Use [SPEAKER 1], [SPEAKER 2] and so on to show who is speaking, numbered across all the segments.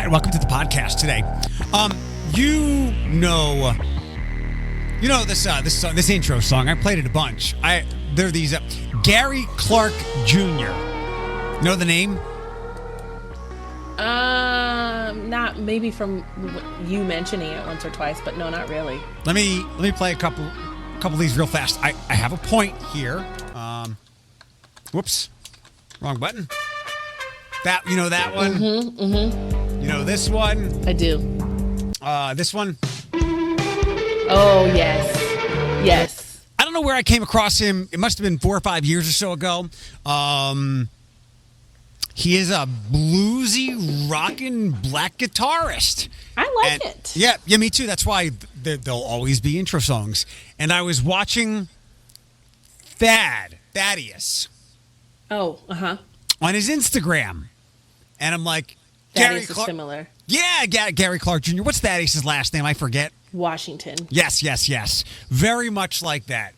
[SPEAKER 1] Hi, and welcome to the podcast today. This intro song. I played it a bunch. There are these Gary Clark Jr. Know the name?
[SPEAKER 2] Not maybe from you mentioning it once or twice, but no, not really.
[SPEAKER 1] Let me play a couple of these real fast. I have a point here. Whoops, wrong button. That one. You know this one.
[SPEAKER 2] I do.
[SPEAKER 1] This one.
[SPEAKER 2] Oh yes.
[SPEAKER 1] I don't know where I came across him. It must have been 4 or 5 years or so ago. He is a bluesy, rockin' black guitarist.
[SPEAKER 2] I like it.
[SPEAKER 1] Yeah, me too. That's why there'll always be intro songs. And I was watching Thaddeus.
[SPEAKER 2] Oh,
[SPEAKER 1] on his Instagram. And I'm like,
[SPEAKER 2] Thaddeus is similar.
[SPEAKER 1] Yeah, Gary Clark Jr. What's Thaddeus' last name? I forget.
[SPEAKER 2] Washington.
[SPEAKER 1] Yes. Very much like that.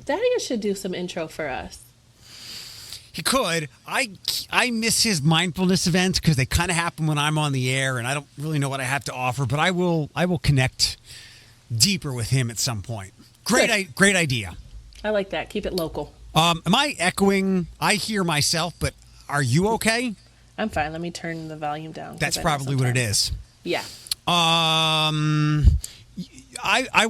[SPEAKER 2] Thaddeus should do some intro for us.
[SPEAKER 1] He could. I miss his mindfulness events because they kind of happen when I'm on the air, and I don't really know what I have to offer. But I will connect deeper with him at some point. Great idea.
[SPEAKER 2] I like that. Keep it local.
[SPEAKER 1] Am I echoing? I hear myself, but are you okay?
[SPEAKER 2] I'm fine. Let me turn the volume down.
[SPEAKER 1] That's probably what it is.
[SPEAKER 2] Yeah.
[SPEAKER 1] I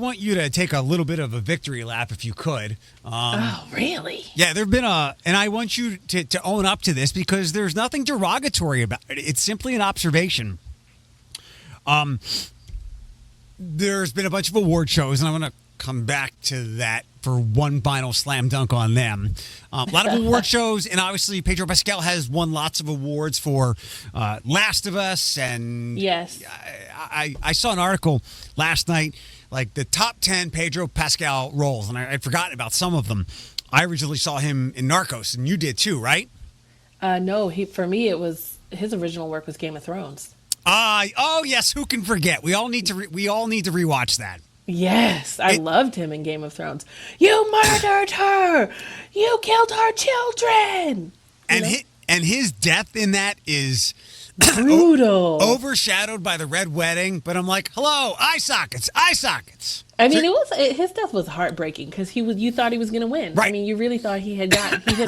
[SPEAKER 1] want you to take a little bit of a victory lap if you could.
[SPEAKER 2] Oh, really?
[SPEAKER 1] Yeah, there've been and I want you to own up to this because there's nothing derogatory about it. It's simply an observation. There's been a bunch of award shows, and I want to come back to that for one final slam dunk on them. A lot of award shows, and obviously Pedro Pascal has won lots of awards for Last of Us, and
[SPEAKER 2] yes,
[SPEAKER 1] I saw an article last night, like the top 10 Pedro Pascal roles, and I'd forgotten about some of them. I originally saw him in Narcos, and you did too, right?
[SPEAKER 2] No, for me it was his original work was Game of Thrones.
[SPEAKER 1] Oh yes, who can forget? We all need to rewatch that.
[SPEAKER 2] Yes, I loved him in Game of Thrones. You murdered her. You killed our children.
[SPEAKER 1] And his death in that is
[SPEAKER 2] brutal,
[SPEAKER 1] overshadowed by the red wedding. But I'm like, hello, eye sockets.
[SPEAKER 2] I mean, his death was heartbreaking because you thought he was going to win.
[SPEAKER 1] Right.
[SPEAKER 2] I mean, you really thought he had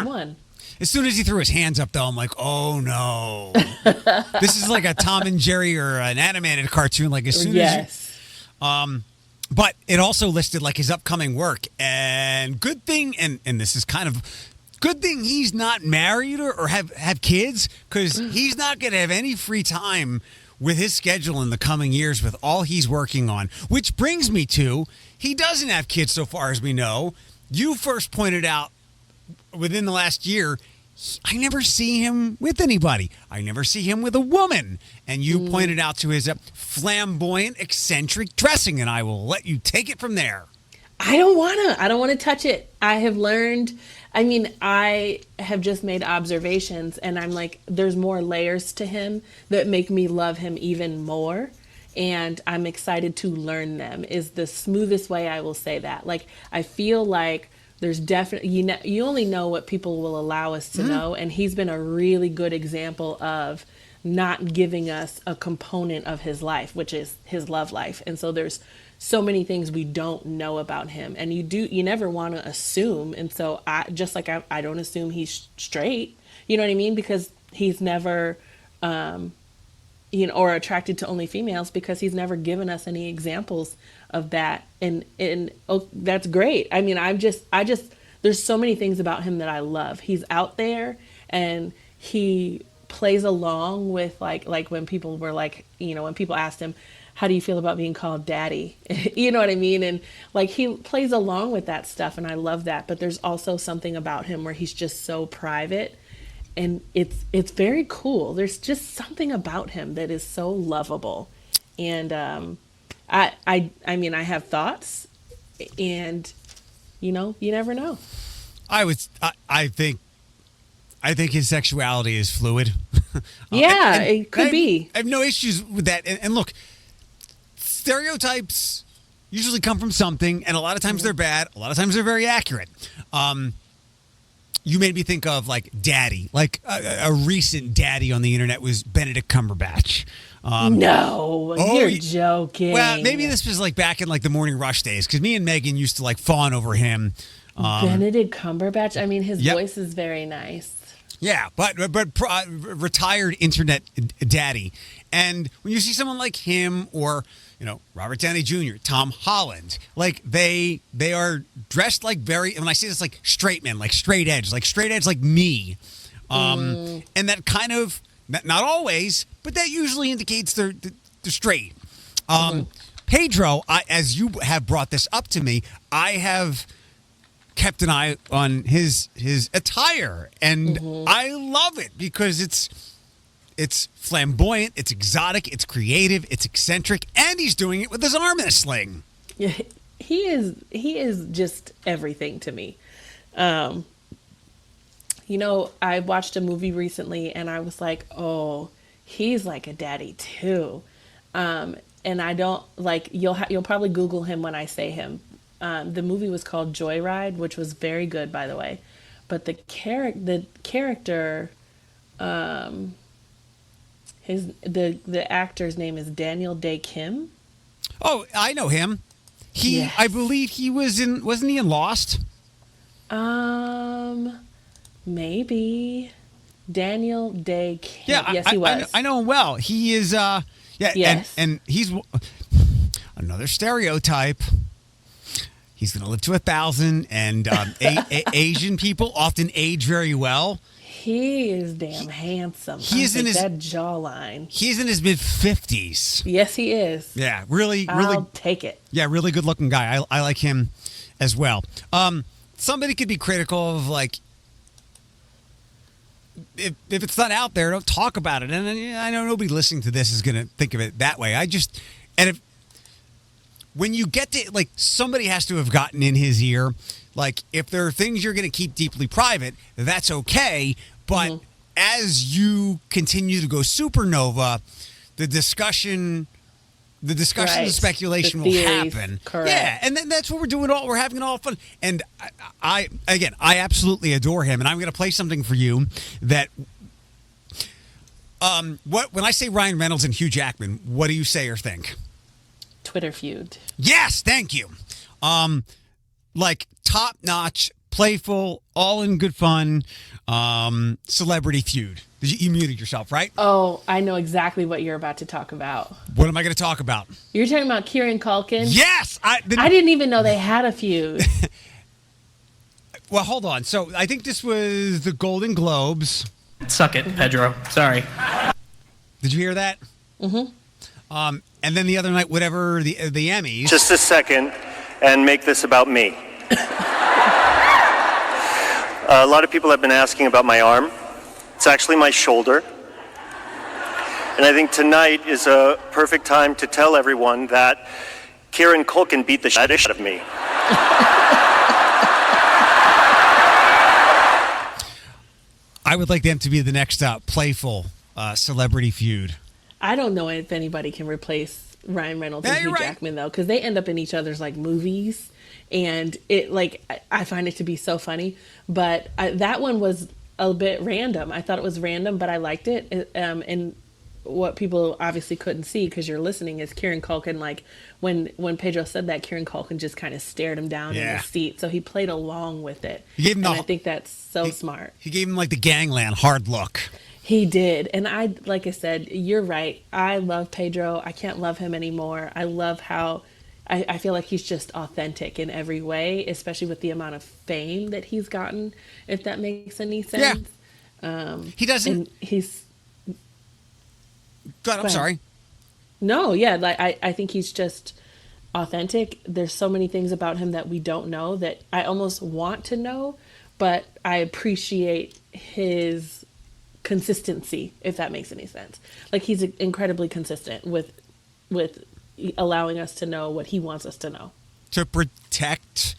[SPEAKER 2] won.
[SPEAKER 1] As soon as he threw his hands up, though, I'm like, oh no, this is like a Tom and Jerry or an animated cartoon. Like as soon as but it also listed like his upcoming work, and good thing, and this is kind of good thing he's not married or have kids, because he's not going to have any free time with his schedule in the coming years with all he's working on. Which brings me to, he doesn't have kids so far as we know. You first pointed out within the last year, I never see him with anybody. I never see him with a woman. And you pointed out to his flamboyant, eccentric dressing, and I will let you take it from there.
[SPEAKER 2] I don't want to touch it. I have learned, I have just made observations, and I'm like, there's more layers to him that make me love him even more. And I'm excited to learn them is the smoothest way I will say that. Like, I feel like there's definitely, you only know what people will allow us to know. And he's been a really good example of not giving us a component of his life, which is his love life. And so there's so many things we don't know about him, and you never want to assume. And so I don't assume he's straight, you know what I mean? Because he's never, or attracted to only females, because he's never given us any examples of that. And that's great. I mean, there's so many things about him that I love. He's out there, and he plays along with like when people were like, when people asked him, how do you feel about being called daddy? You know what I mean? And like, he plays along with that stuff, and I love that. But there's also something about him where he's just so private, and it's very cool. There's just something about him that is so lovable. And I have thoughts, and you never know.
[SPEAKER 1] I think his sexuality is fluid.
[SPEAKER 2] Yeah, it could be.
[SPEAKER 1] I have no issues with that. And look, stereotypes usually come from something, and a lot of times they're bad. A lot of times they're very accurate. you made me think of like Daddy. Like a recent Daddy on the internet was Benedict Cumberbatch.
[SPEAKER 2] No, you're joking.
[SPEAKER 1] Well, maybe this was like back in like the Morning Rush days, because me and Megan used to like fawn over him.
[SPEAKER 2] Benedict Cumberbatch. I mean, his voice is very nice.
[SPEAKER 1] Yeah, but retired internet daddy. And when you see someone like him, or Robert Downey Jr., Tom Holland, like they are dressed like very. And when I say this, like straight men, like straight edge like me, and that kind of not always, but that usually indicates they're straight. Pedro, as you have brought this up to me, I have kept an eye on his attire, and I love it because it's flamboyant, it's exotic, it's creative, it's eccentric, and he's doing it with his arm in a sling.
[SPEAKER 2] Yeah, he is just everything to me. I watched a movie recently and I was like, oh, he's like a daddy too. And I don't like, you'll probably Google him when I say him. The movie was called Joyride, which was very good, by the way. But the character, the actor's name is Daniel Day Kim.
[SPEAKER 1] Oh, I know him.
[SPEAKER 2] Yes.
[SPEAKER 1] I believe he wasn't he in Lost?
[SPEAKER 2] Maybe Daniel Day Kim.
[SPEAKER 1] Yeah,
[SPEAKER 2] yes, he was.
[SPEAKER 1] I know him well. He is.
[SPEAKER 2] Yes.
[SPEAKER 1] and he's another stereotype. He's going to live to 1,000, and Asian people often age very well.
[SPEAKER 2] He is damn handsome.
[SPEAKER 1] He is in his
[SPEAKER 2] that jawline.
[SPEAKER 1] He's in his mid-50s.
[SPEAKER 2] Yes, he is.
[SPEAKER 1] Yeah, really.
[SPEAKER 2] I'll take it.
[SPEAKER 1] Yeah, really good-looking guy. I like him as well. Somebody could be critical of like, if it's not out there, don't talk about it. And I know nobody listening to this is going to think of it that way. When you get to, like, somebody has to have gotten in his ear, like, if there are things you're going to keep deeply private, that's okay. But as you continue to go supernova, the discussion, the speculation will happen.
[SPEAKER 2] Correct.
[SPEAKER 1] Yeah, and then that's what we're doing. We're having it all fun. And I absolutely adore him. And I'm going to play something for you that, when I say Ryan Reynolds and Hugh Jackman, what do you say or think?
[SPEAKER 2] Twitter feud.
[SPEAKER 1] Yes, thank you. Like top-notch, playful, all in good fun, celebrity feud. You muted yourself, right?
[SPEAKER 2] Oh, I know exactly what you're about to talk about.
[SPEAKER 1] What am I going to talk about?
[SPEAKER 2] You're talking about Kieran Culkin?
[SPEAKER 1] Yes!
[SPEAKER 2] I didn't even know they had a feud.
[SPEAKER 1] Well, hold on. So I think this was the Golden Globes.
[SPEAKER 3] Suck it, Pedro. Sorry.
[SPEAKER 1] Did you hear that? Mm-hmm. And then the other night, whatever, the Emmys.
[SPEAKER 4] Just a second, and make this about me. A lot of people have been asking about my arm. It's actually my shoulder. And I think tonight is a perfect time to tell everyone that Kieran Culkin beat the shit out of me.
[SPEAKER 1] I would like them to be the next playful celebrity feud.
[SPEAKER 2] I don't know if anybody can replace Ryan Reynolds and Hugh Jackman, though, because they end up in each other's like movies, and it I find it to be so funny. But that one was a bit random. I thought it was random, but I liked it. And what people obviously couldn't see because you're listening is Kieran Culkin. Like when Pedro said that, Kieran Culkin just kind of stared him down in his seat, so he played along with it. I think that's so smart.
[SPEAKER 1] He gave him like the gangland hard look.
[SPEAKER 2] He did. And like I said, you're right. I love Pedro. I can't love him anymore. I love how I feel like he's just authentic in every way, especially with the amount of fame that he's gotten, if that makes any sense.
[SPEAKER 1] Yeah. He doesn't.
[SPEAKER 2] He's.
[SPEAKER 1] God, I'm sorry.
[SPEAKER 2] No, yeah. Like I think he's just authentic. There's so many things about him that we don't know that I almost want to know, but I appreciate his consistency, if that makes any sense. Like he's incredibly consistent with allowing us to know what he wants us to know,
[SPEAKER 1] to protect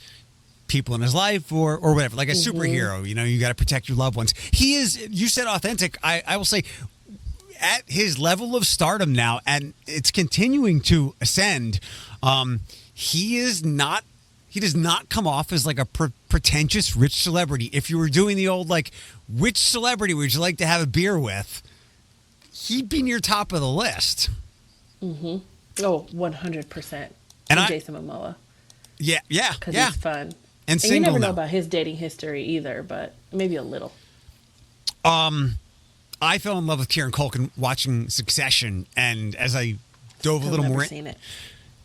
[SPEAKER 1] people in his life or whatever, like a superhero. You got to protect your loved ones. He is, you said authentic. I will say, at his level of stardom now, and it's continuing to ascend, he is not he does not come off as like a pretentious rich celebrity. If you were doing the old like, which celebrity would you like to have a beer with? He'd be near top of the list.
[SPEAKER 2] Mm-hmm. Oh, 100%.
[SPEAKER 1] And
[SPEAKER 2] Jason Momoa.
[SPEAKER 1] Yeah.
[SPEAKER 2] Because he's fun.
[SPEAKER 1] And
[SPEAKER 2] you never know about his dating history either, but maybe a little.
[SPEAKER 1] I fell in love with Kieran Culkin watching Succession, and as I dove a little more
[SPEAKER 2] seen it.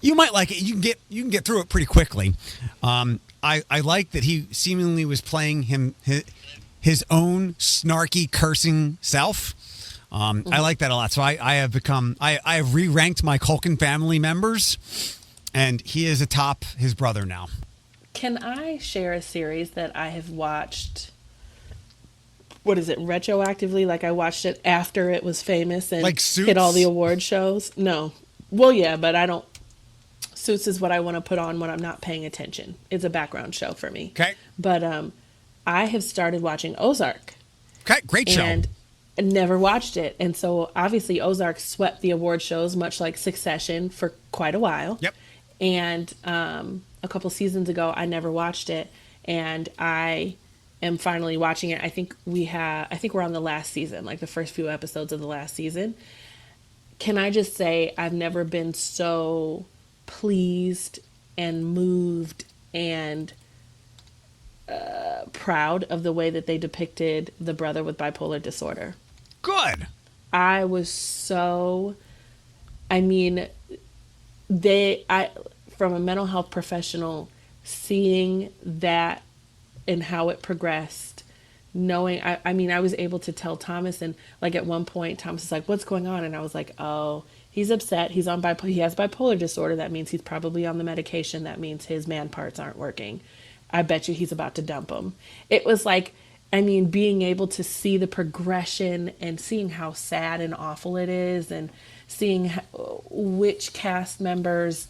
[SPEAKER 1] You might like it. You can get through it pretty quickly. I like that he seemingly was playing his own snarky, cursing self. I like that a lot. So I have re-ranked my Culkin family members, and he is atop his brother now. Can
[SPEAKER 2] I share a series that I have watched? What is it, retroactively? Like I watched it after it was famous and
[SPEAKER 1] like Suits?
[SPEAKER 2] Hit all the award shows? No. Well, yeah, but I don't. Suits is what I want to put on when I'm not paying attention. It's a background show for me.
[SPEAKER 1] Okay.
[SPEAKER 2] But I have started watching Ozark.
[SPEAKER 1] Okay, great show.
[SPEAKER 2] And never watched it. And so obviously Ozark swept the award shows, much like Succession, for quite a while.
[SPEAKER 1] Yep.
[SPEAKER 2] And a couple seasons ago, I never watched it. And I am finally watching it. I think we're on the last season, like the first few episodes of the last season. Can I just say I've never been so pleased and moved and proud of the way that they depicted the brother with bipolar disorder.
[SPEAKER 1] Good.
[SPEAKER 2] I was so, from a mental health professional, seeing that and how it progressed, knowing, I was able to tell Thomas, and like at one point Thomas is like, what's going on? And I was like, oh, he's upset. He has bipolar disorder. That means he's probably on the medication. That means his man parts aren't working. I bet you he's about to dump him. It was like, being able to see the progression and seeing how sad and awful it is, and seeing which cast members,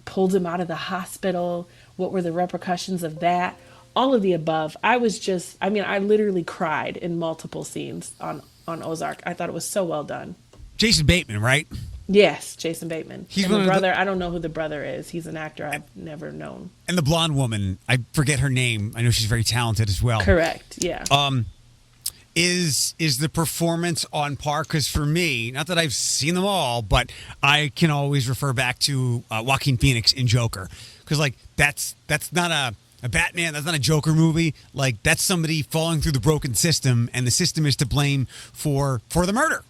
[SPEAKER 2] pulled him out of the hospital. What were the repercussions of that? All of the above. I literally cried in multiple scenes on Ozark. I thought it was so well done.
[SPEAKER 1] Jason Bateman, right?
[SPEAKER 2] Yes, Jason Bateman.
[SPEAKER 1] He's
[SPEAKER 2] the brother. I don't know who the brother is. He's an actor I've never known.
[SPEAKER 1] And the blonde woman, I forget her name. I know she's very talented as well.
[SPEAKER 2] Correct. Yeah.
[SPEAKER 1] Is the performance on par? Because for me, not that I've seen them all, but I can always refer back to Joaquin Phoenix in Joker. Because that's not a Batman. That's not a Joker movie. Like, that's somebody falling through the broken system, and the system is to blame for the murder.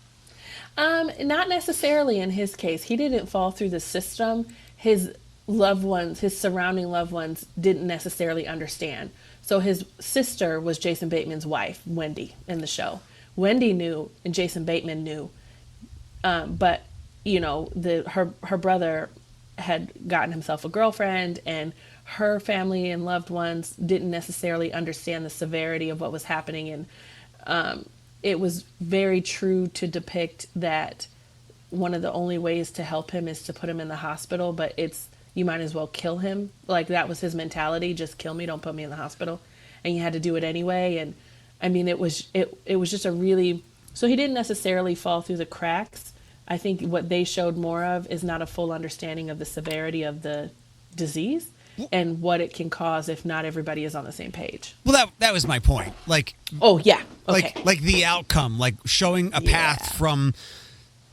[SPEAKER 2] Not necessarily in his case. He didn't fall through the system. His loved ones, his surrounding loved ones, didn't necessarily understand. So his sister was Jason Bateman's wife, Wendy, in the show. Wendy knew, and Jason Bateman knew. But her brother had gotten himself a girlfriend, and her family and loved ones didn't necessarily understand the severity of what was happening. And it was very true to depict that one of the only ways to help him is to put him in the hospital, but you might as well kill him. Like, that was his mentality. Just kill me. Don't put me in the hospital. And you had to do it anyway. And it was just a really, so he didn't necessarily fall through the cracks. I think what they showed more of is not a full understanding of the severity of the disease and what it can cause if not everybody is on the same page.
[SPEAKER 1] Well, that was my point. Like,
[SPEAKER 2] oh yeah, okay.
[SPEAKER 1] Like the outcome, like showing a path from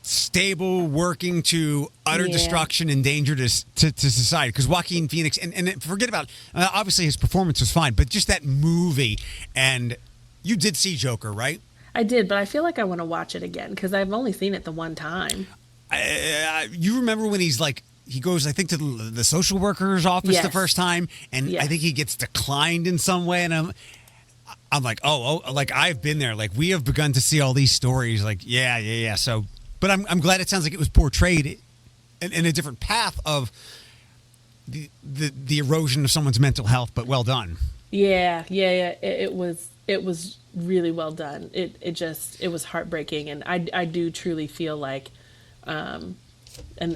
[SPEAKER 1] stable working to utter destruction and danger to society. Because Joaquin Phoenix, and forget about, obviously his performance was fine, but just that movie, and you did see Joker, right?
[SPEAKER 2] I did, but I feel like I want to watch it again because I've only seen it the one time.
[SPEAKER 1] You remember when he goes, I think, to the social worker's office the first time, and I think he gets declined in some way, and I'm like, like I've been there. Like, we have begun to see all these stories. Like, yeah. So, but I'm glad it sounds like it was portrayed in a different path of the erosion of someone's mental health, but well done. Yeah.
[SPEAKER 2] It was really well done. It was heartbreaking, and I do truly feel like, and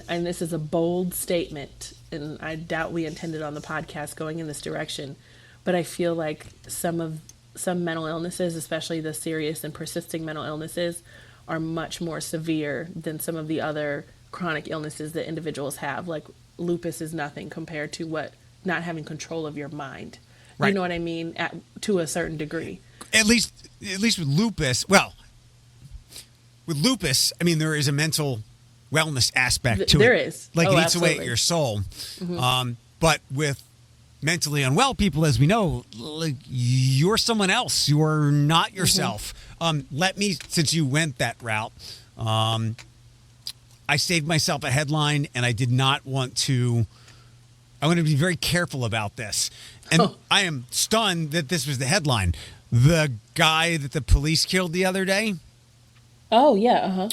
[SPEAKER 2] this is a bold statement, and I doubt we intended on the podcast going in this direction, but I feel like some mental illnesses, especially the serious and persisting mental illnesses, are much more severe than some of the other chronic illnesses that individuals have. Like, lupus is nothing compared to what not having control of your mind.
[SPEAKER 1] Right.
[SPEAKER 2] You know what I mean? To a certain degree.
[SPEAKER 1] At least with lupus. Well, with lupus, I mean, there is a mental wellness aspect to it.
[SPEAKER 2] There is.
[SPEAKER 1] Like, it eats
[SPEAKER 2] absolutely.
[SPEAKER 1] away at your soul. But with mentally unwell people, as we know, like, you're someone else. You're not yourself. Let me, since you went that route, I saved myself a headline, and I did not want to. I want to be very careful about this. And I am stunned that this was the headline. The guy that the police killed the other day.
[SPEAKER 2] Oh, yeah.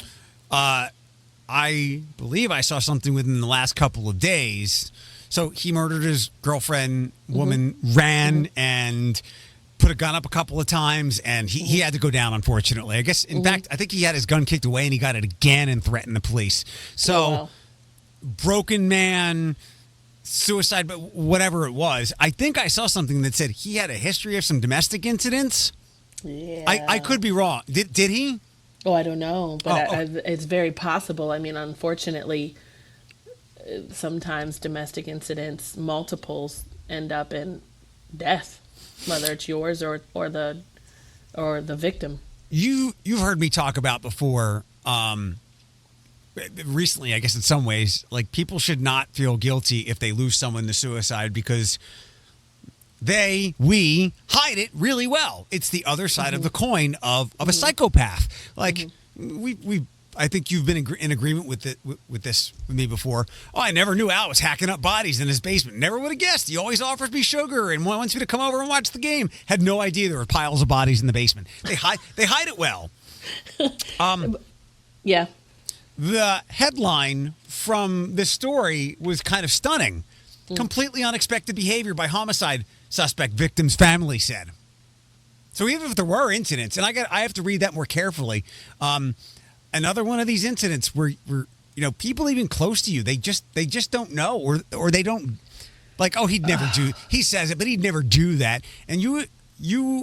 [SPEAKER 1] I believe I saw something within the last couple of days. So he murdered his girlfriend, woman, ran and put a gun up a couple of times, and he had to go down, unfortunately. I guess, in fact, I think he had his gun kicked away, and he got it again and threatened the police. So, broken man, suicide, but whatever it was. I think I saw something that said he had a history of some domestic incidents.
[SPEAKER 2] Yeah.
[SPEAKER 1] I could be wrong. Did he?
[SPEAKER 2] Oh, I don't know, but it's very possible. I mean, unfortunately, sometimes domestic incidents, multiples, end up in death, whether it's yours or the victim.
[SPEAKER 1] You've heard me talk about before. Recently, I guess in some ways, like, people should not feel guilty if they lose someone to suicide, because we hide it really well. It's the other side of the coin of a psychopath. Like, I think you've been in agreement with this with me before. Oh, I never knew Al was hacking up bodies in his basement. Never would have guessed. He always offers me sugar and wants me to come over and watch the game. Had no idea there were piles of bodies in the basement. They hide it well.
[SPEAKER 2] Yeah.
[SPEAKER 1] The headline from this story was kind of stunning. Completely unexpected behavior by homicide suspect, victim's family said. So even if there were incidents, and I have to read that more carefully, another one of these incidents where people even close to you, they just don't know, or they don't, like, oh, he'd never do. He says it, but he'd never do that. And you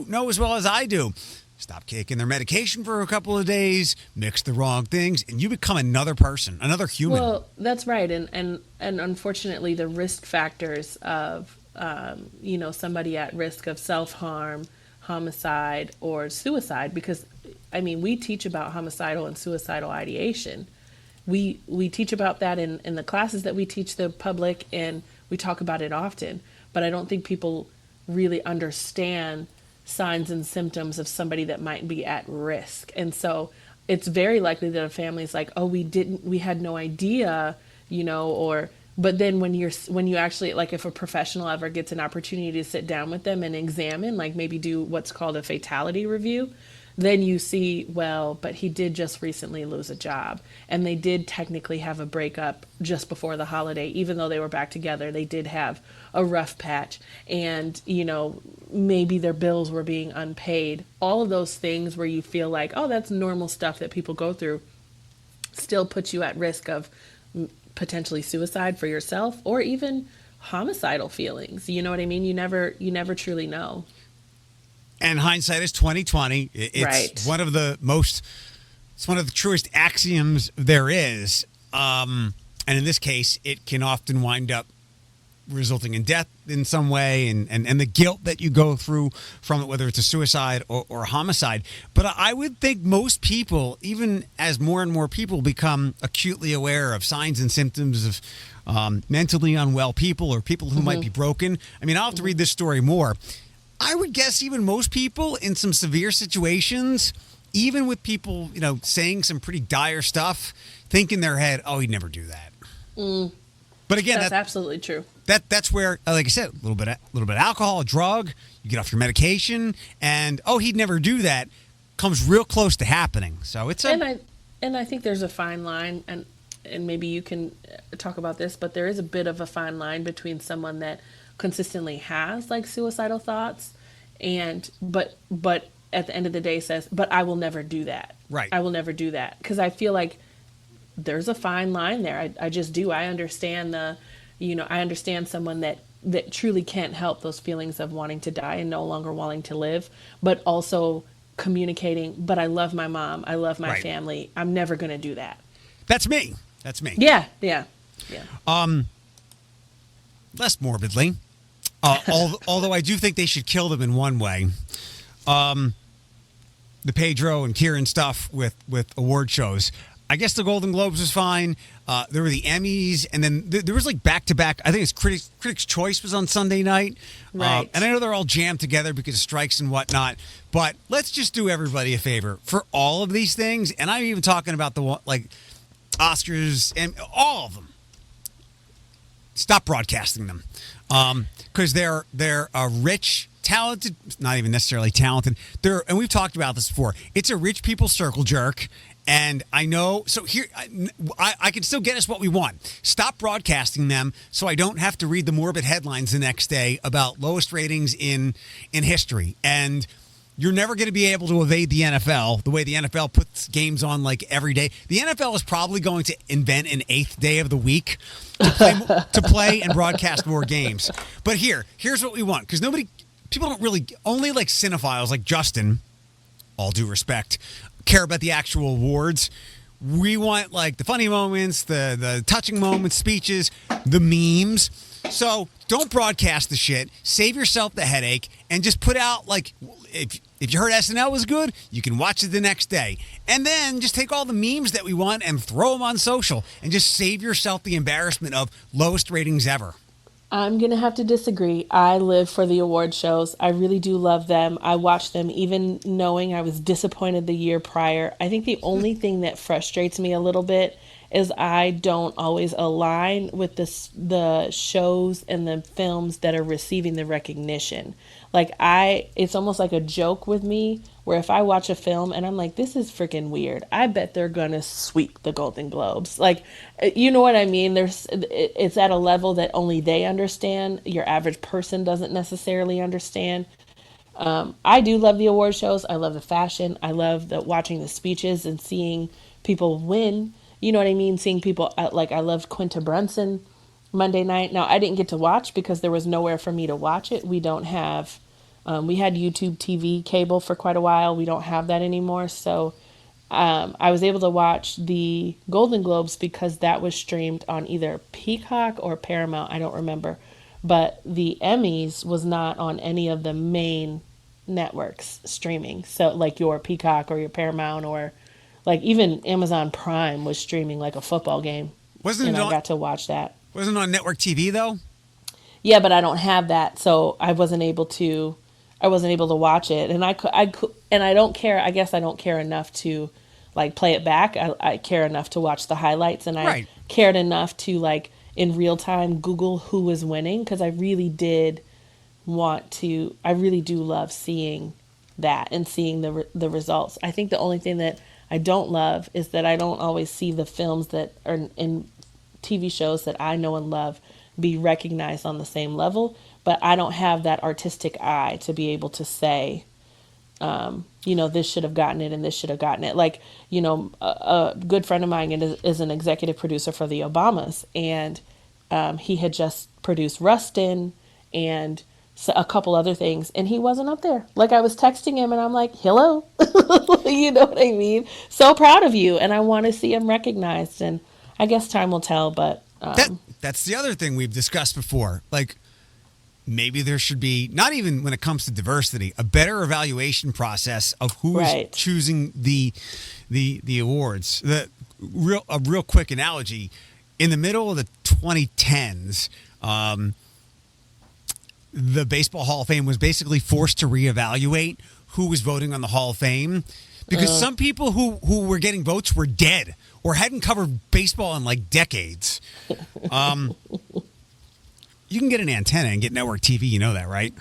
[SPEAKER 1] know as well as I do. Stop taking their medication for a couple of days, mix the wrong things, and you become another person, another human.
[SPEAKER 2] Well, that's right, and unfortunately, the risk factors of somebody at risk of self-harm, homicide, or suicide, because I mean, we teach about homicidal and suicidal ideation. We teach about that in the classes that we teach the public, and we talk about it often. But I don't think people really understand signs and symptoms of somebody that might be at risk. And so it's very likely that a family's like, oh, we had no idea, but then when you actually, like, if a professional ever gets an opportunity to sit down with them and examine, like maybe do what's called a fatality review, then you see, well, but he did just recently lose a job, and they did technically have a breakup just before the holiday. Even though they were back together, they did have a rough patch, and maybe their bills were being unpaid. All of those things where you feel like, oh, that's normal stuff that people go through, still puts you at risk of potentially suicide for yourself, or even homicidal feelings. You know what I mean? You never truly know.
[SPEAKER 1] And hindsight is 20/20. It's
[SPEAKER 2] right.
[SPEAKER 1] One of the truest axioms there is. And in this case, it can often wind up resulting in death in some way, and the guilt that you go through from it, whether it's a suicide or a homicide. But I would think most people, even as more and more people become acutely aware of signs and symptoms of mentally unwell people, or people who might be broken. I mean, I'll have to read this story more. I would guess even most people in some severe situations, even with people, saying some pretty dire stuff, think in their head, oh, he'd never do that. But again,
[SPEAKER 2] that's absolutely true.
[SPEAKER 1] That's where, like I said, a little bit of alcohol, a drug, you get off your medication, and oh, he'd never do that, comes real close to happening. So it's
[SPEAKER 2] and I think there's a fine line, and maybe you can talk about this, but there is a bit of a fine line between someone that consistently has like suicidal thoughts, but at the end of the day says, but I will never do that.
[SPEAKER 1] Right.
[SPEAKER 2] I will never do that. Because I feel like there's a fine line there. I just do. I understand I understand someone that truly can't help those feelings of wanting to die and no longer wanting to live, but also communicating, but I love my mom. I love my family. I'm never going to do that.
[SPEAKER 1] That's me. Yeah.
[SPEAKER 2] Yeah.
[SPEAKER 1] Less morbidly, Although I do think they should kill them in one way. The Pedro and Kieran stuff with award shows. I guess the Golden Globes was fine. There were the Emmys, and then there was like back-to-back. I think it's Critics' Choice was on Sunday night.
[SPEAKER 2] Right.
[SPEAKER 1] And I know they're all jammed together because of strikes and whatnot, but let's just do everybody a favor. For all of these things, and I'm even talking about the like Oscars and all of them, stop broadcasting them. Because they're a rich, talented, not even necessarily talented. And we've talked about this before. It's a rich people circle jerk. And I know, so here, I can still get us what we want. Stop broadcasting them so I don't have to read the morbid headlines the next day about lowest ratings in history. And you're never going to be able to evade the NFL the way the NFL puts games on like every day. The NFL is probably going to invent an 8th day of the week to play and broadcast more games. But here's what we want. Because people don't really, only like cinephiles like Justin, all due respect, care about the actual awards. We want like the funny moments, the touching moments, speeches, the memes. So don't broadcast the shit. Save yourself the headache and just put out like if you heard SNL was good, you can watch it the next day. And then just take all the memes that we want and throw them on social and just save yourself the embarrassment of lowest ratings ever.
[SPEAKER 2] I'm going to have to disagree. I live for the award shows. I really do love them. I watch them even knowing I was disappointed the year prior. I think the only thing that frustrates me a little bit is I don't always align with the shows and the films that are receiving the recognition. Like it's almost like a joke with me where if I watch a film and I'm like, this is freaking weird, I bet they're going to sweep the Golden Globes. Like, you know what I mean? It's at a level that only they understand. Your average person doesn't necessarily understand. I do love the award shows. I love the fashion. I love watching the speeches and seeing people win. You know what I mean? Seeing people, like I loved Quinta Brunson Monday night. Now, I didn't get to watch because there was nowhere for me to watch it. We don't have, we had YouTube TV cable for quite a while. We don't have that anymore. So I was able to watch the Golden Globes because that was streamed on either Peacock or Paramount. I don't remember. But the Emmys was not on any of the main networks streaming. So like your Peacock or your Paramount or like even Amazon Prime was streaming like a football game. I got to watch that.
[SPEAKER 1] Wasn't it on network TV though?
[SPEAKER 2] Yeah, but I don't have that, so I wasn't able to watch it. And I don't care. I guess I don't care enough to like play it back. I care enough to watch the highlights, and I cared enough to like in real time Google who was winning because I really did want to. I really do love seeing that and seeing the results. I think the only thing that I don't love is that I don't always see the films that are in TV shows that I know and love be recognized on the same level, but I don't have that artistic eye to be able to say, this should have gotten it and this should have gotten it. Like, a good friend of mine is an executive producer for the Obamas, and he had just produced Rustin and a couple other things, and he wasn't up there. Like, I was texting him, and I'm like, hello, you know what I mean? So proud of you, and I want to see him recognized, and I guess time will tell, but...
[SPEAKER 1] That's the other thing we've discussed before. Like, maybe there should be, not even when it comes to diversity, a better evaluation process of who is choosing the awards. A real quick analogy, in the middle of the 2010s, the Baseball Hall of Fame was basically forced to reevaluate who was voting on the Hall of Fame because some people who were getting votes were dead or hadn't covered baseball in like decades. You can get an antenna and get network TV. You know that, right?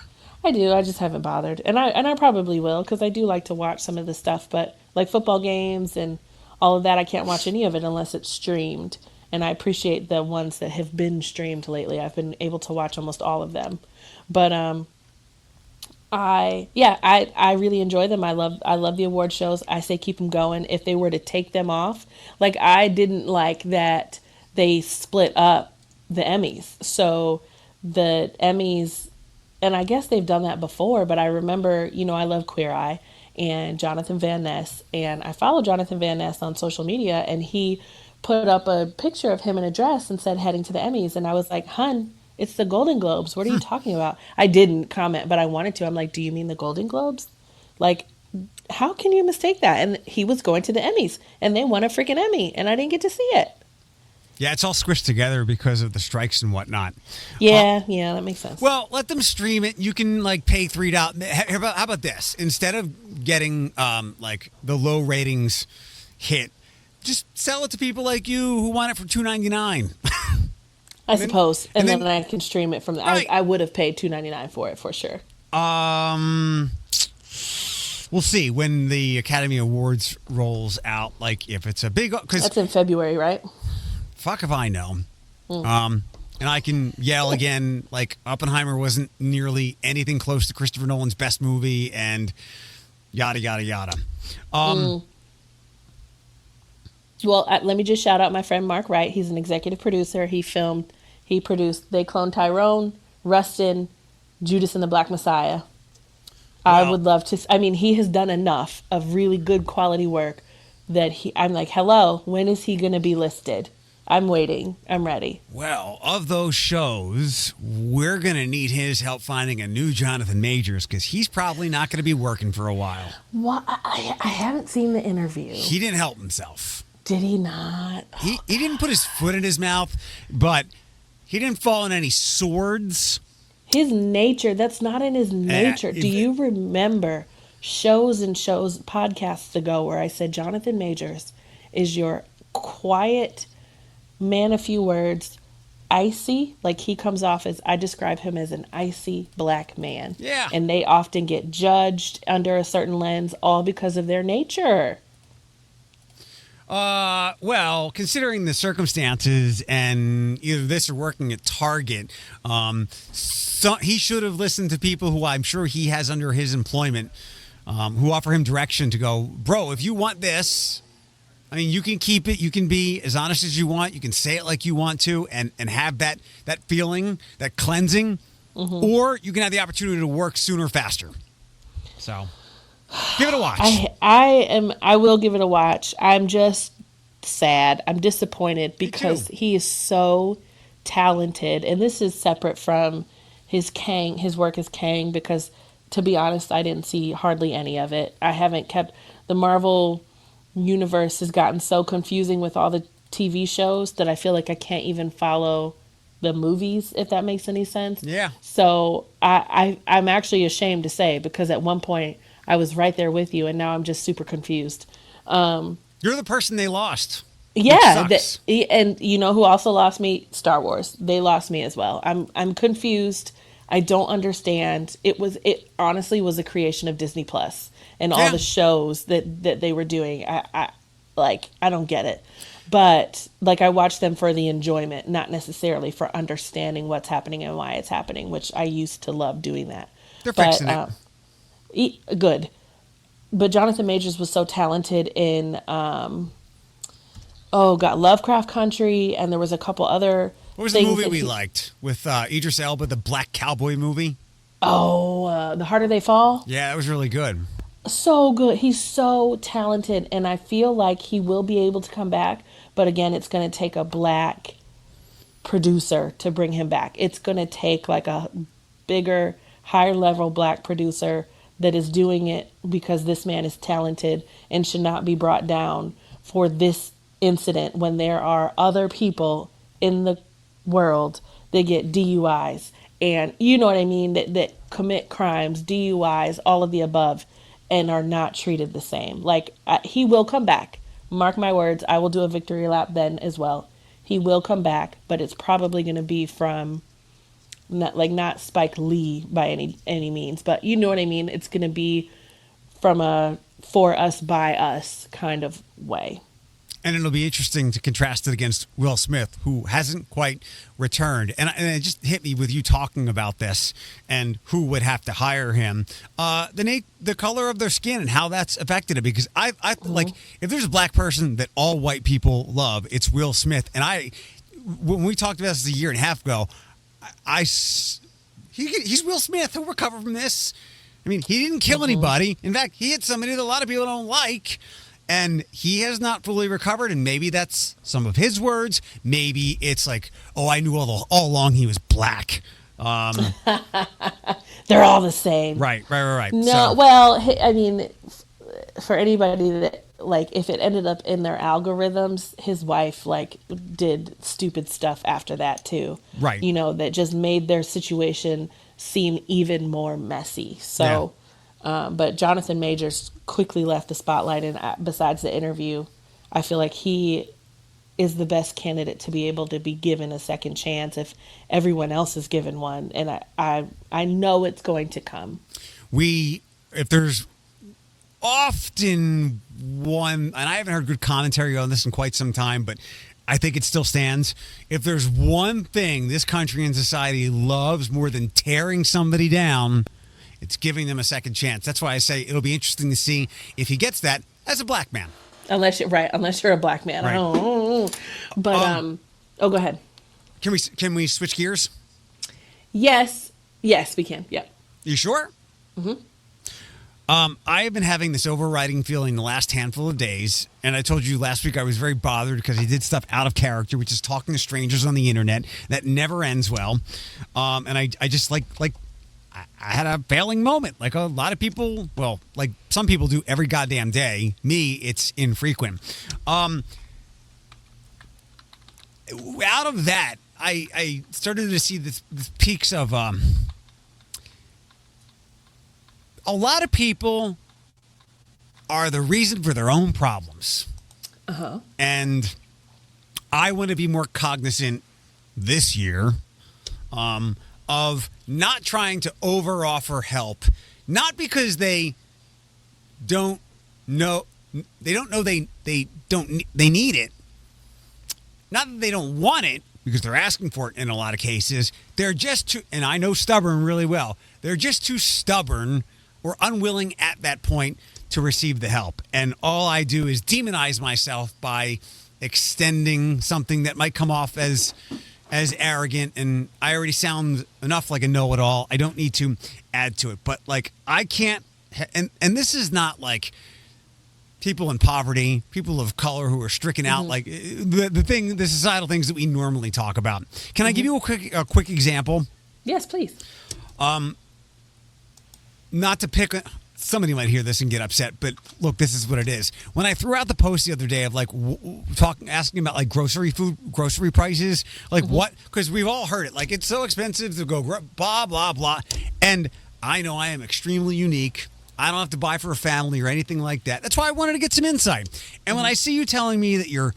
[SPEAKER 2] I do. I just haven't bothered. And I probably will because I do like to watch some of the stuff. But like football games and all of that, I can't watch any of it unless it's streamed. And I appreciate the ones that have been streamed lately. I've been able to watch almost all of them. But I really enjoy them. I love the award shows. I say keep them going. If they were to take them off, like I didn't like that they split up the Emmys. So the Emmys, and I guess they've done that before, but I remember, I love Queer Eye and Jonathan Van Ness, and I follow Jonathan Van Ness on social media, and he put up a picture of him in a dress and said heading to the Emmys, and I was like, hun, It's the Golden Globes. What are you talking about? I didn't comment, but I wanted to. I'm like, do you mean the Golden Globes? Like, how can you mistake that? And he was going to the Emmys, and they won a freaking Emmy, and I didn't get to see it.
[SPEAKER 1] Yeah, it's all squished together because of the strikes and whatnot.
[SPEAKER 2] Yeah, that makes sense.
[SPEAKER 1] Well, let them stream it. You can like pay $3. How about this? Instead of getting like the low ratings hit, just sell it to people like you who want it for $2.99.
[SPEAKER 2] I suppose, and then I can stream it from. Right. I would have paid $2.99 for it for sure.
[SPEAKER 1] We'll see when the Academy Awards rolls out. Like if it's a big, because
[SPEAKER 2] that's in February, right?
[SPEAKER 1] Fuck if I know. And I can yell again, like Oppenheimer wasn't nearly anything close to Christopher Nolan's best movie, and yada yada yada.
[SPEAKER 2] Well, let me just shout out my friend Mark Wright. He's an executive producer. He produced They Cloned Tyrone, Rustin, Judas and the Black Messiah. Wow. I would love to. I mean, he has done enough of really good quality work that I'm like, hello, when is he going to be listed? I'm waiting. I'm ready.
[SPEAKER 1] Well, of those shows, we're going to need his help finding a new Jonathan Majors because he's probably not going to be working for a while.
[SPEAKER 2] What? I haven't seen the interview.
[SPEAKER 1] He didn't help himself.
[SPEAKER 2] Did he not?
[SPEAKER 1] He didn't put his foot in his mouth, but he didn't fall on any swords.
[SPEAKER 2] His nature, that's not in his nature. Do you remember shows, podcasts ago where I said Jonathan Majors is your quiet man of few words, icy, like he comes off as, I describe him as an icy black man.
[SPEAKER 1] Yeah.
[SPEAKER 2] And they often get judged under a certain lens, all because of their nature.
[SPEAKER 1] Well, considering the circumstances and either this or working at Target, he should have listened to people who I'm sure he has under his employment, who offer him direction to go, bro, if you want this, I mean, you can keep it. You can be as honest as you want. You can say it like you want to and have that feeling, that cleansing, or you can have the opportunity to work sooner, faster. So give it a watch.
[SPEAKER 2] I will give it a watch. I'm just sad. I'm disappointed because he is so talented. And this is separate from his work as Kang, because to be honest, I didn't see hardly any of it. I haven't kept the Marvel universe has gotten so confusing with all the TV shows that I feel like I can't even follow the movies, if that makes any sense.
[SPEAKER 1] Yeah.
[SPEAKER 2] So I'm actually ashamed to say, because at one point I was right there with you and now I'm just super confused.
[SPEAKER 1] You're the person they lost.
[SPEAKER 2] Yeah. And you know who also lost me? Star Wars. They lost me as well. I'm confused. I don't understand. It honestly was a creation of Disney Plus. And all the shows that they were doing, I don't get it. But like I watch them for the enjoyment, not necessarily for understanding what's happening and why it's happening, which I used to love doing that.
[SPEAKER 1] They're fixing it.
[SPEAKER 2] Good. But Jonathan Majors was so talented in, Lovecraft Country, and there was a couple other.
[SPEAKER 1] What was the movie we liked with Idris Elba, the Black Cowboy movie?
[SPEAKER 2] Oh, The Harder They Fall?
[SPEAKER 1] Yeah, that was really good.
[SPEAKER 2] So good. He's so talented, and I feel like he will be able to come back. But again, it's going to take a black producer to bring him back. It's going to take like a bigger, higher level black producer that is doing it because this man is talented and should not be brought down for this incident when there are other people in the world that get DUIs and you know what I mean, that commit crimes, DUIs, all of the above, and are not treated the same. Like, he will come back. Mark my words, I will do a victory lap then as well. He will come back, but it's probably going to be from, not Spike Lee by any means, but you know what I mean? It's going to be from a for us, by us kind of way.
[SPEAKER 1] And it'll be interesting to contrast it against Will Smith, who hasn't quite returned. And it just hit me with you talking about this and who would have to hire him. The color of their skin and how that's affected it. Because I like, if there's a black person that all white people love, it's Will Smith. And when we talked about this a year and a half ago, he's Will Smith. He'll recover from this. I mean, he didn't kill anybody. In fact, he hit somebody that a lot of people don't like. And he has not fully recovered, and maybe that's some of his words. Maybe it's like, oh, I knew all along he was black.
[SPEAKER 2] They're all the same.
[SPEAKER 1] Right.
[SPEAKER 2] No,
[SPEAKER 1] So,
[SPEAKER 2] well, I mean, for anybody that, like, if it ended up in their algorithms, his wife, like, did stupid stuff after that, too.
[SPEAKER 1] Right.
[SPEAKER 2] You know, that just made their situation seem even more messy. So, but Jonathan Majors quickly left the spotlight, and besides the interview, I feel like he is the best candidate to be able to be given a second chance if everyone else is given one. And I know it's going to come.
[SPEAKER 1] If there's often one, and I haven't heard good commentary on this in quite some time, but I think it still stands. If there's one thing this country and society loves more than tearing somebody down, it's giving them a second chance. That's why I say it'll be interesting to see if he gets that as a black man.
[SPEAKER 2] Unless you're a black man.
[SPEAKER 1] Right.
[SPEAKER 2] But go ahead.
[SPEAKER 1] Can we switch gears?
[SPEAKER 2] Yes, we can. Yep.
[SPEAKER 1] You sure? Mm-hmm. I have been having this overriding feeling the last handful of days, and I told you last week I was very bothered because he did stuff out of character, which is talking to strangers on the internet. That never ends well. And I just like I had a failing moment, like a lot of people. Well, like some people do every goddamn day. Me, it's infrequent. Out of that, I started to see this peaks of a lot of people are the reason for their own problems. And I want to be more cognizant this year of not trying to over-offer help, not because they don't know they need it, not that they don't want it because they're asking for it in a lot of cases. They're just too, and I know stubborn really well, they're just too stubborn or unwilling at that point to receive the help. And all I do is demonize myself by extending something that might come off as arrogant, and I already sound enough like a know-it-all. I don't need to add to it. But, like, I can't, and this is not like people in poverty, people of color who are stricken out, like the societal things that we normally talk about. Can I give you a quick example?
[SPEAKER 2] Yes, please.
[SPEAKER 1] Not to pick, somebody might hear this and get upset, but look, this is what it is. When I threw out the post the other day of like asking about like grocery prices, like what, because we've all heard it, like it's so expensive to go blah, blah, blah. And I know I am extremely unique. I don't have to buy for a family or anything like that. That's why I wanted to get some insight. And when I see you telling me that your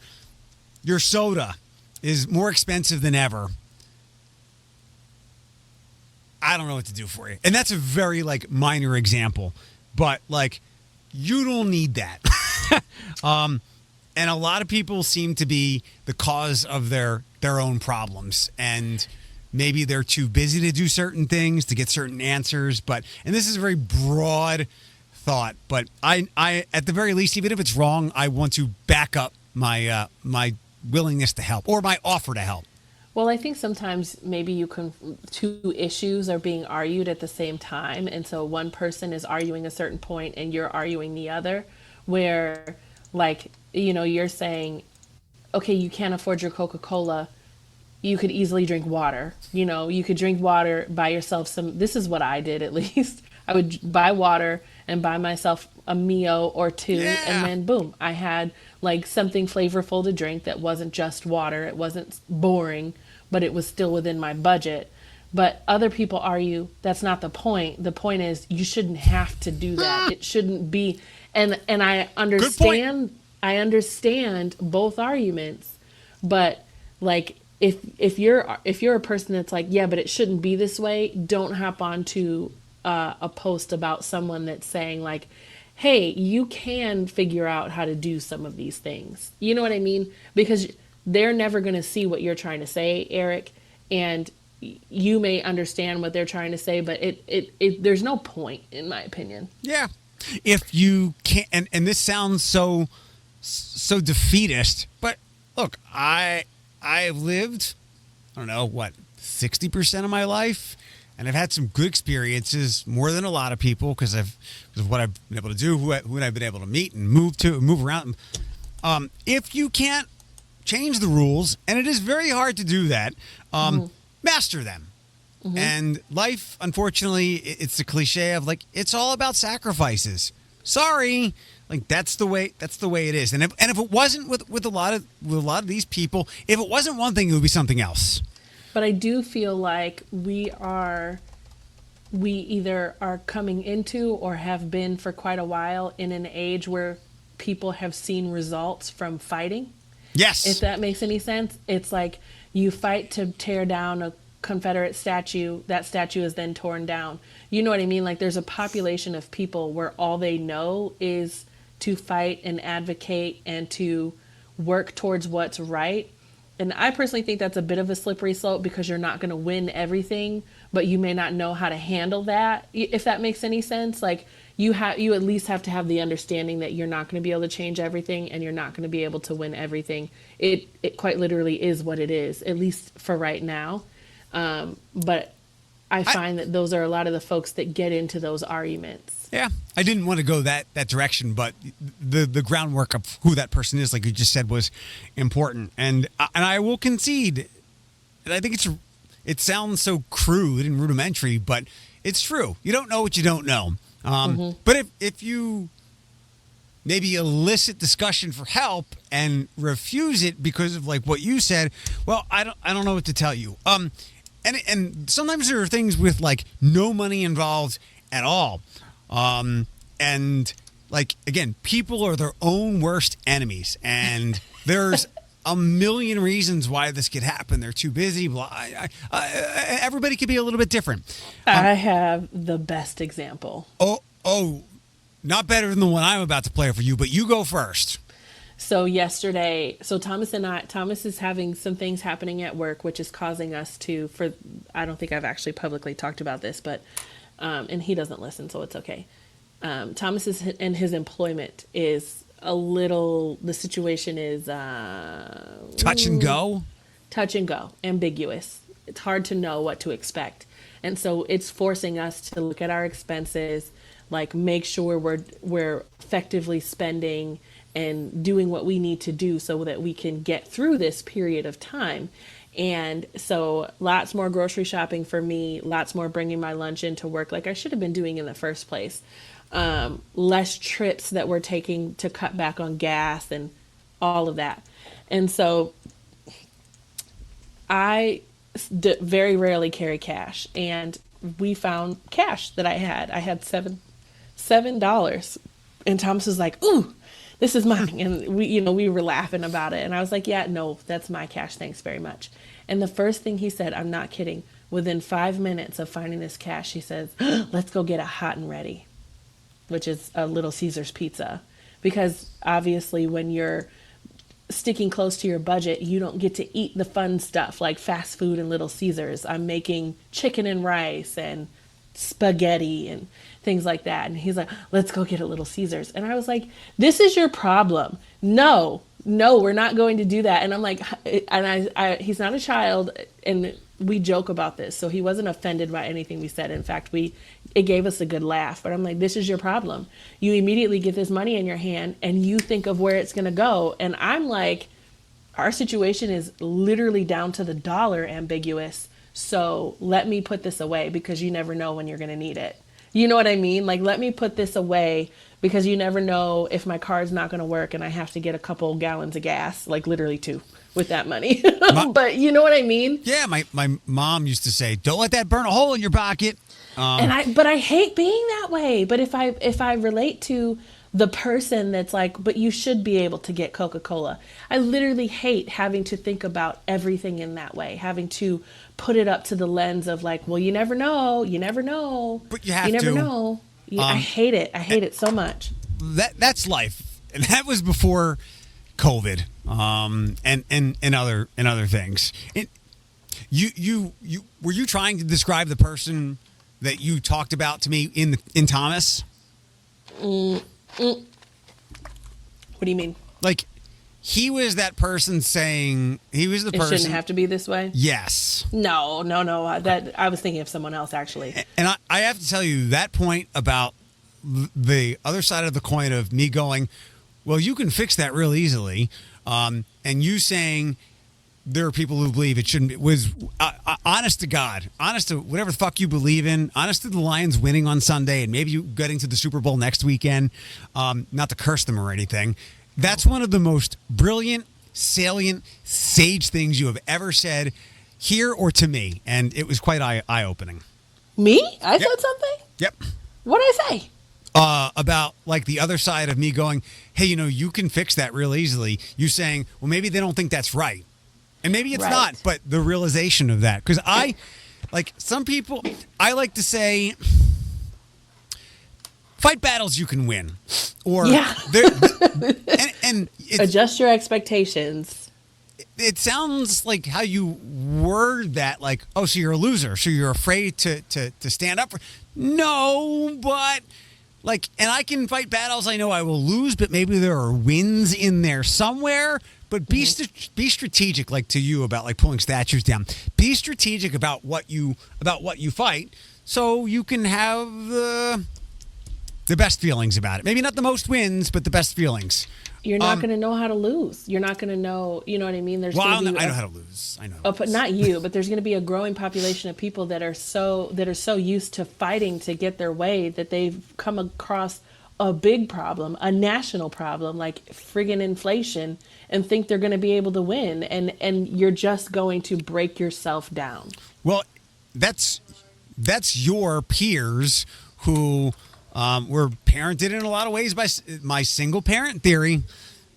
[SPEAKER 1] soda is more expensive than ever, I don't know what to do for you. And that's a very like minor example, but like you don't need that. And a lot of people seem to be the cause of their own problems, and maybe they're too busy to do certain things to get certain answers. And this is a very broad thought, but I at the very least, even if it's wrong, I want to back up my my willingness to help or my offer to help.
[SPEAKER 2] Well, I think sometimes maybe two issues are being argued at the same time. And so one person is arguing a certain point and you're arguing the other, where like, you know, you're saying, okay, you can't afford your Coca-Cola. You could easily drink water. You know, you could drink water, buy yourself this is what I did at least. I would buy water and buy myself a Mio or two. Yeah. And then boom, I had like something flavorful to drink that wasn't just water. It wasn't boring, but it was still within my budget. But other people argue that's not the point. The point is you shouldn't have to do that. It shouldn't be. And I understand both arguments, but like if you're a person that's like, yeah, but it shouldn't be this way, don't hop onto a post about someone that's saying like, hey, you can figure out how to do some of these things. You know what I mean? Because they're never going to see what you're trying to say, Eric, and you may understand what they're trying to say, but it there's no point, in my opinion.
[SPEAKER 1] Yeah. If you can't, and this sounds so defeatist, but look, I've lived, I don't know, what, 60% of my life and I've had some good experiences, more than a lot of people, because of what I've been able to do, who I've been able to meet and move around. If you can't change the rules, and it is very hard to do that, master them. Mm-hmm. And life, unfortunately, it's the cliche of like, it's all about sacrifices. Sorry. Like that's the way it is. And if it wasn't with a lot of these people, if it wasn't one thing, it would be something else.
[SPEAKER 2] But I do feel like we either are coming into or have been for quite a while in an age where people have seen results from fighting.
[SPEAKER 1] Yes.
[SPEAKER 2] If that makes any sense. It's like you fight to tear down a Confederate statue, that statue is then torn down. You know what I mean? Like there's a population of people where all they know is to fight and advocate and to work towards what's right. And I personally think that's a bit of a slippery slope because you're not going to win everything, but you may not know how to handle that, if that makes any sense. Like you at least have to have the understanding that you're not going to be able to change everything and you're not going to be able to win everything. It quite literally is what it is, at least for right now. But I find that those are a lot of the folks that get into those arguments.
[SPEAKER 1] Yeah, I didn't want to go that direction, but the groundwork of who that person is, like you just said, was important. And I will concede, and I think it sounds so crude and rudimentary, but it's true. You don't know what you don't know. But if you maybe elicit discussion for help and refuse it because of like what you said, well, I don't know what to tell you. And sometimes there are things with like no money involved at all. And like, again, people are their own worst enemies, and there's a million reasons why this could happen. They're too busy. Blah. Everybody could be a little bit different.
[SPEAKER 2] I have the best example.
[SPEAKER 1] Oh, not better than the one I'm about to play for you, but you go first.
[SPEAKER 2] So yesterday, Thomas is having some things happening at work, which is causing us to, I don't think I've actually publicly talked about this, but, and he doesn't listen, so it's okay. Thomas and his employment is the situation is,
[SPEAKER 1] touch and go,
[SPEAKER 2] ambiguous. It's hard to know what to expect. And so it's forcing us to look at our expenses, like make sure we're effectively spending and doing what we need to do so that we can get through this period of time. And so lots more grocery shopping for me, lots more bringing my lunch into work like I should have been doing in the first place. Less trips that we're taking to cut back on gas and all of that. And so I very rarely carry cash. And we found cash that I had. I had $7. And Thomas was like, ooh, this is mine. And we were laughing about it. And I was like, yeah, no, that's my cash. Thanks very much. And the first thing he said, I'm not kidding, within 5 minutes of finding this cash, he says, let's go get a hot and ready, which is a Little Caesars pizza. Because obviously when you're sticking close to your budget, you don't get to eat the fun stuff like fast food and Little Caesars. I'm making chicken and rice and spaghetti and things like that. And he's like, let's go get a Little Caesars. And I was like, this is your problem. No, we're not going to do that. And I'm like, and he's not a child, and we joke about this. So he wasn't offended by anything we said. In fact, it gave us a good laugh. But I'm like, this is your problem. You immediately get this money in your hand and you think of where it's going to go. And I'm like, our situation is literally down to the dollar ambiguous. So let me put this away because you never know when you're going to need it. You know what I mean? Like, let me put this away because you never know if my card's not going to work and I have to get a couple gallons of gas, like literally 2 with that money. But you know what I mean?
[SPEAKER 1] Yeah, my mom used to say, don't let that burn a hole in your pocket.
[SPEAKER 2] But I hate being that way. But if I relate to the person that's like, but you should be able to get Coca-Cola. I literally hate having to think about everything in that way, having to put it up to the lens of like, well, you never know.
[SPEAKER 1] But you
[SPEAKER 2] never know. I hate it. I hate it so much.
[SPEAKER 1] That's life. And that was before COVID, and other things. You were you trying to describe the person that you talked about to me in Thomas?
[SPEAKER 2] What do you mean?
[SPEAKER 1] Like, he was that person saying he was the person.
[SPEAKER 2] It shouldn't have to be this way.
[SPEAKER 1] Yes.
[SPEAKER 2] No. That I was thinking of someone else actually.
[SPEAKER 1] And I have to tell you that point about the other side of the coin of me going, well, you can fix that real easily, and you saying there are people who believe it shouldn't be, was honest to God, honest to whatever the fuck you believe in, honest to the Lions winning on Sunday and maybe you getting to the Super Bowl next weekend, not to curse them or anything. That's one of the most brilliant, salient, sage things you have ever said here or to me, and it was quite eye-opening.
[SPEAKER 2] Me? I said something?
[SPEAKER 1] Yep.
[SPEAKER 2] What did I say?
[SPEAKER 1] About like the other side of me going, hey, you can fix that real easily. You saying, well, maybe they don't think that's right. And maybe it's not, but the realization of that. Because some people, I like to say, fight battles you can win. Or, and
[SPEAKER 2] adjust your expectations.
[SPEAKER 1] It sounds like how you word that, like, oh, so you're a loser. So you're afraid to stand up for. No, but. Like, and I can fight battles I know I will lose, but maybe there are wins in there somewhere. But be strategic, like to you about like pulling statues down. Be strategic about what you fight, so you can have the best feelings about it. Maybe not the most wins, but the best feelings.
[SPEAKER 2] You're not going to know how to lose. You're not going to know. You know what I mean?
[SPEAKER 1] I know how to lose. I know.
[SPEAKER 2] But not you. But there's going to be a growing population of people that are so used to fighting to get their way that they've come across a big problem, a national problem like friggin' inflation, and think they're going to be able to win. And you're just going to break yourself down.
[SPEAKER 1] Well, that's your peers who. Were parented in a lot of ways by my single parent theory.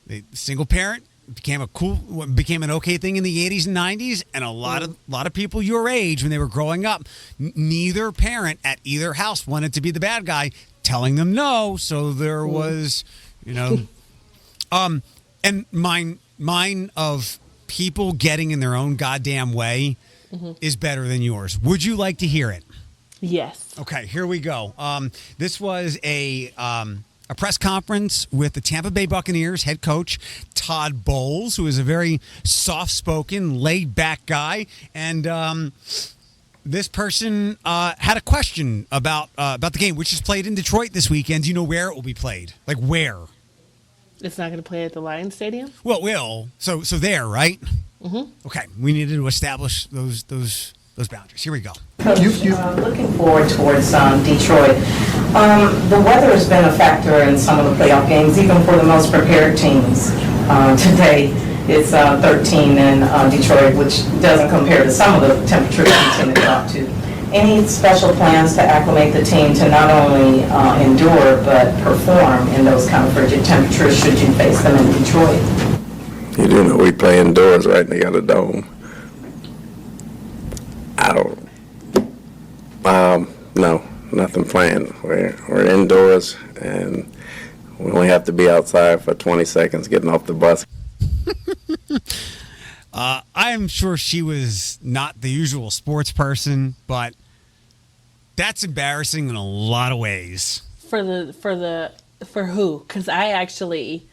[SPEAKER 1] The single parent became an okay thing in the 80s and 90s, and a lot of people your age when they were growing up, neither parent at either house wanted to be the bad guy, telling them no. So there was, and mine of people getting in their own goddamn way is better than yours. Would you like to hear it?
[SPEAKER 2] Yes.
[SPEAKER 1] Okay, here we go. This was a press conference with the Tampa Bay Buccaneers head coach Todd Bowles, who is a very soft-spoken, laid-back guy, and this person had a question about the game, which is played in Detroit this weekend. Do you know where it will be played? Like where?
[SPEAKER 2] It's not going to play at the Lions Stadium?
[SPEAKER 1] Well, it will. So there, right? Mm-hmm. Okay, we needed to establish those boundaries. Here we go.
[SPEAKER 5] Looking forward towards Detroit. The weather has been a factor in some of the playoff games, even for the most prepared teams. Today it's 13 in Detroit, which doesn't compare to some of the temperatures we tend to drop to. Any special plans to acclimate the team to not only endure but perform in those kind of frigid temperatures should you face them in Detroit?
[SPEAKER 6] You do know we play indoors, right? And they got a dome. No, nothing planned. We're indoors, and we only have to be outside for 20 seconds getting off the bus.
[SPEAKER 1] I'm sure she was not the usual sports person, but that's embarrassing in a lot of ways.
[SPEAKER 2] For who? Because I actually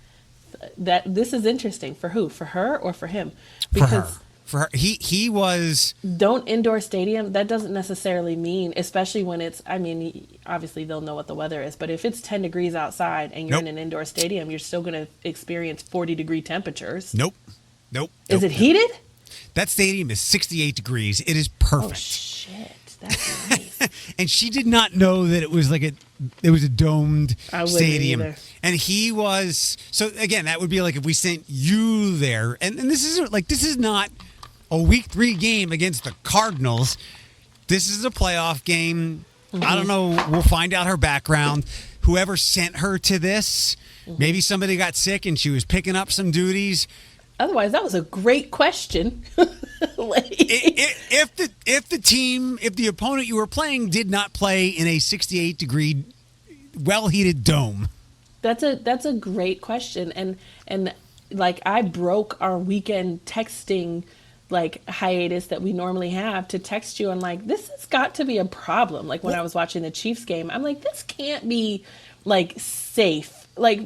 [SPEAKER 2] this is interesting. For who? For her or for him? Because
[SPEAKER 1] For her, he was.
[SPEAKER 2] Don't indoor stadium. That doesn't necessarily mean, especially when it's. I mean, obviously they'll know what the weather is, but if it's 10 degrees outside and you're in an indoor stadium, you're still going to experience 40-degree temperatures.
[SPEAKER 1] Nope.
[SPEAKER 2] Is it heated?
[SPEAKER 1] That stadium is 68 degrees. It is perfect.
[SPEAKER 2] Oh shit, that's nice.
[SPEAKER 1] And she did not know that it was a domed stadium.
[SPEAKER 2] Either.
[SPEAKER 1] And he was. So again, that would be like if we sent you there, and this is not a week 3 game against the Cardinals. This is a playoff game. Mm-hmm. I don't know. We'll find out her background. Whoever sent her to this, maybe somebody got sick and she was picking up some duties.
[SPEAKER 2] Otherwise, that was a great question.
[SPEAKER 1] If the opponent you were playing did not play in a 68-degree, well-heated dome.
[SPEAKER 2] That's a great question, and like I broke our weekend texting like hiatus that we normally have to text you and like this has got to be a problem. Like when I was watching the Chiefs game, I'm like this can't be like safe like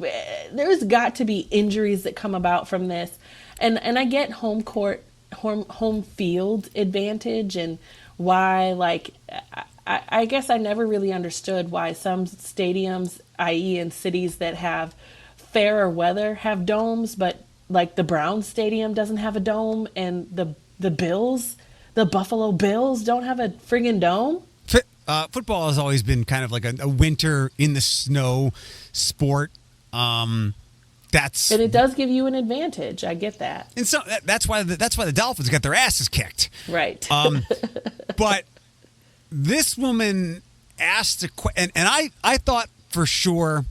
[SPEAKER 2] there's got to be injuries that come about from this. And I get home field advantage and why, like, I guess I never really understood why some stadiums, i.e. in cities that have fairer weather, have domes, but like the Browns stadium doesn't have a dome, and the Bills, the Buffalo Bills don't have a friggin' dome.
[SPEAKER 1] Football has always been kind of like a winter in the snow sport. And
[SPEAKER 2] it does give you an advantage. I get that.
[SPEAKER 1] And so that's why the Dolphins got their asses kicked.
[SPEAKER 2] Right.
[SPEAKER 1] But this woman asked a question, and I thought for sure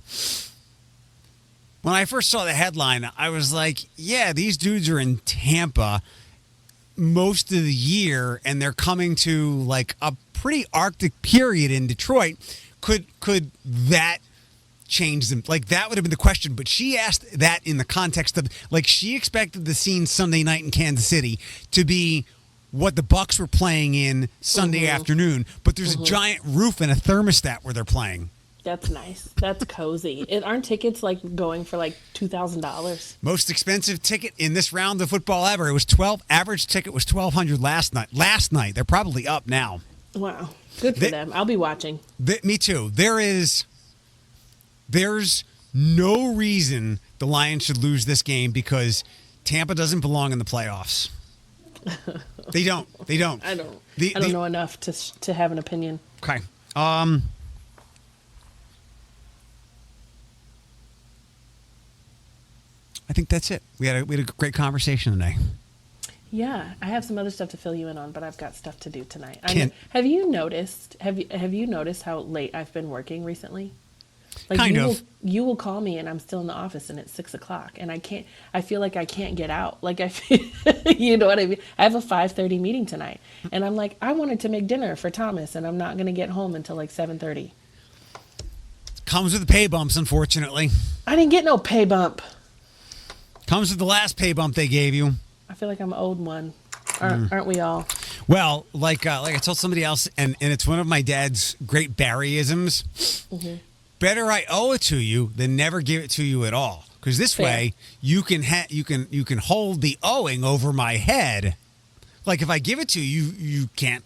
[SPEAKER 1] when I first saw the headline, I was like, yeah, these dudes are in Tampa most of the year, and they're coming to like a pretty Arctic period in Detroit. Could that change them? Like, that would have been the question, but she asked that in the context of, like, she expected the scene Sunday night in Kansas City to be what the Bucks were playing in Sunday afternoon, but there's a giant roof and a thermostat where they're playing.
[SPEAKER 2] That's nice. That's cozy. Aren't tickets like going for like $2,000?
[SPEAKER 1] Most expensive ticket in this round of football ever. It was average ticket was $1,200 last night. They're probably up now.
[SPEAKER 2] Wow. Good for them. I'll be watching.
[SPEAKER 1] Me too. There's no reason the Lions should lose this game because Tampa doesn't belong in the playoffs. They don't.
[SPEAKER 2] I don't know enough to have an opinion.
[SPEAKER 1] Okay. I think that's it. We had a great conversation today.
[SPEAKER 2] Yeah, I have some other stuff to fill you in on, but I've got stuff to do tonight. Have you noticed how late I've been working recently? Like,
[SPEAKER 1] kind of.
[SPEAKER 2] You will call me and I'm still in the office and it's 6:00 and I feel like I can't get out. Like, I feel, you know what I mean? I have a 5:30 meeting tonight and I'm like, I wanted to make dinner for Thomas and I'm not going to get home until like 7:30.
[SPEAKER 1] Comes with the pay bumps, unfortunately.
[SPEAKER 2] I didn't get no pay bump.
[SPEAKER 1] Comes with the last pay bump they gave you.
[SPEAKER 2] I feel like I'm owed one. Aren't we all?
[SPEAKER 1] Well, like I told somebody else, and it's one of my dad's great Barryisms. Mm-hmm. Better I owe it to you than never give it to you at all. Because this way you can hold the owing over my head. Like, if I give it to you, you can't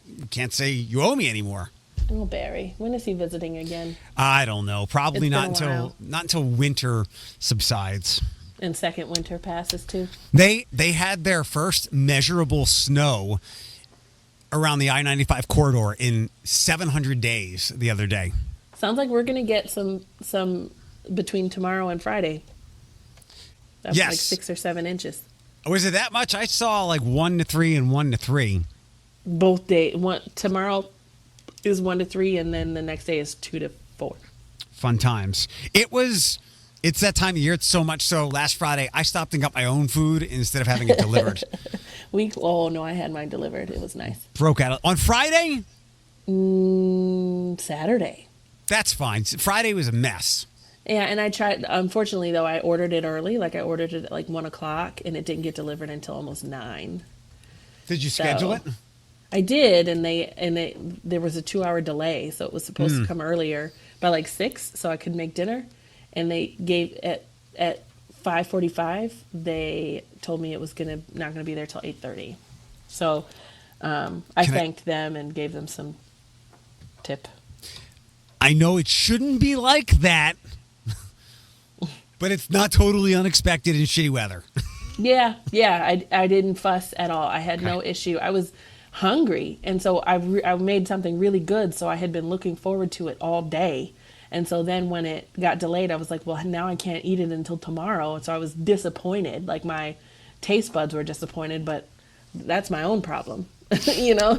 [SPEAKER 1] say you owe me anymore.
[SPEAKER 2] Oh, Barry, when is he visiting again?
[SPEAKER 1] I don't know. Probably not until winter subsides.
[SPEAKER 2] And second winter passes too.
[SPEAKER 1] They had their first measurable snow around the I-95 corridor in 700 days the other day.
[SPEAKER 2] Sounds like we're going to get some between tomorrow and Friday. That's
[SPEAKER 1] yes.
[SPEAKER 2] Like 6 or 7 inches.
[SPEAKER 1] Was it that much? I saw like 1 to 3 and 1 to 3.
[SPEAKER 2] Both days. Tomorrow is 1 to 3, and then the next day is 2 to 4.
[SPEAKER 1] Fun times. It's that time of year. It's so much so. Last Friday, I stopped and got my own food instead of having it delivered.
[SPEAKER 2] Oh no, I had mine delivered. It was nice.
[SPEAKER 1] Broke out on Friday.
[SPEAKER 2] Saturday.
[SPEAKER 1] That's fine. Friday was a mess.
[SPEAKER 2] Yeah, and I tried. Unfortunately, though, I ordered it early. Like, I ordered it at like 1:00, and it didn't get delivered until almost 9.
[SPEAKER 1] Did you schedule it?
[SPEAKER 2] I did, and there was a 2-hour delay, so it was supposed to come earlier by like 6, so I could make dinner. And they gave at 5:45. They told me it was not gonna be there till 8:30. So I thanked them and gave them some tip.
[SPEAKER 1] I know it shouldn't be like that, but it's not totally unexpected in shitty weather. Yeah.
[SPEAKER 2] I didn't fuss at all. I had no issue. I was hungry, and so I made something really good. So I had been looking forward to it all day. And so then when it got delayed, I was like, well, now I can't eat it until tomorrow. And so I was disappointed. Like, my taste buds were disappointed, but that's my own problem,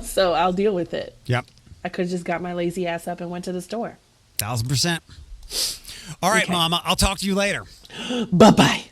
[SPEAKER 2] so I'll deal with it.
[SPEAKER 1] Yep.
[SPEAKER 2] I could have just got my lazy ass up and went to the store.
[SPEAKER 1] 1,000%. All right, okay. Mama, I'll talk to you later.
[SPEAKER 2] Bye-bye.